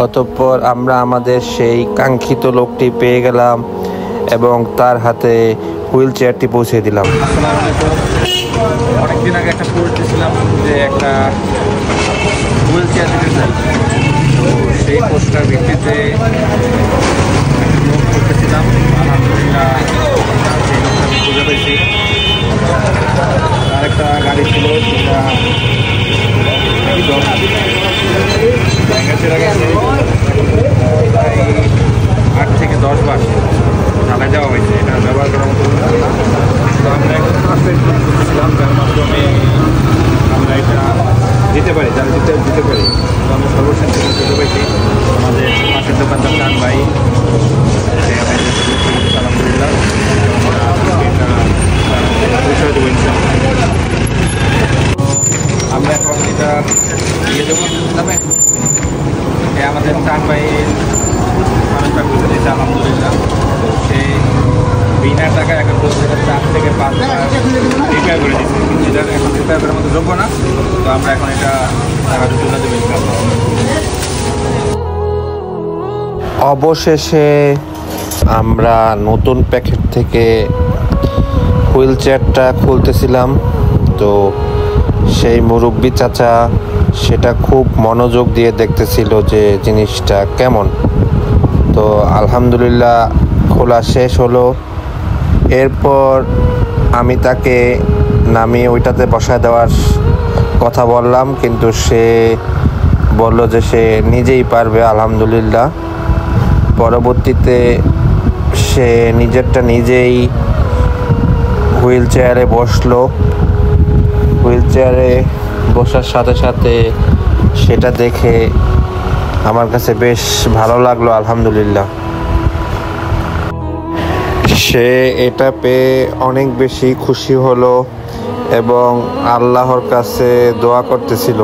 অতঃপর আমরা আমাদের সেই কাঙ্ক্ষিত লোকটি পেয়ে গেলাম এবং তার হাতে হুইল চেয়ারটি পৌঁছে দিলাম। অনেকদিন আগে একটা পোস্ট ছিলাম যে একটা হুইল চেয়ার দিতে চাই, তো সেই পোস্টার ভিত্তিতে নোট করতেছিলাম। আলহামদুলিল্লাহ সেই লোকটা আমি খুঁজে পেয়েছি। আরেকটা গাড়ি ছিল সেটা একদম জায়গা ছেড়ে গেছে, প্রায় 8 থেকে 10 বার ঢালাই দেওয়া হয়েছে, এটা ব্যবহার করার মতো। তো আমরা এখন করতেছিলাম যার মাধ্যমে আমরা এটা দিতে পারি, যারা দিতে পারি। তো আমরা সর্বশেষ দিতে পেরেছি আমাদের পাশের দোকানদার চান ভাই, আলহামদুলিল্লাহ পৌঁছে দেবো ইনশাআল্লাহ। আমরা এখন এটা দিয়ে দেবো দামে, আমাদের চান ভাই মানুষটা পৌঁছে দিয়েছে আলহামদুলিল্লাহ। সে বিনা টাকায় এখন বলতে 4 থেকে 5 বার রিপেয়ার করে দিচ্ছে, কিন্তু এটা এখন রিপেয়ার করার মতো যোগ্য না। তো আমরা এখন এটা টাকাটা তুলে দেবো ইনশাআল্লাহ। অবশেষে আমরা নতুন প্যাকেট থেকে হুইল চেয়ারটা খুলতেছিলাম, তো সেই মুরব্বি চাচা সেটা খুব মনোযোগ দিয়ে দেখতেছিল যে জিনিসটা কেমন। তো আলহামদুলিল্লাহ খোলা শেষ হলো। এরপর আমি তাকে নামিয়ে ওইটাতে বসায় দেওয়ার কথা বললাম, কিন্তু সে বলল যে সে নিজেই পারবে আলহামদুলিল্লাহ। পরবর্তীতে সে নিজেরটা নিজেই হুইল চেয়ারে বসলো। হুইল চেয়ারে বসার সাথে সাথে সেটা দেখে আমার কাছে বেশ ভালো লাগলো আলহামদুলিল্লাহ। সে এটা পেয়ে অনেক বেশি খুশি হলো এবং আল্লাহর কাছে দোয়া করতেছিল।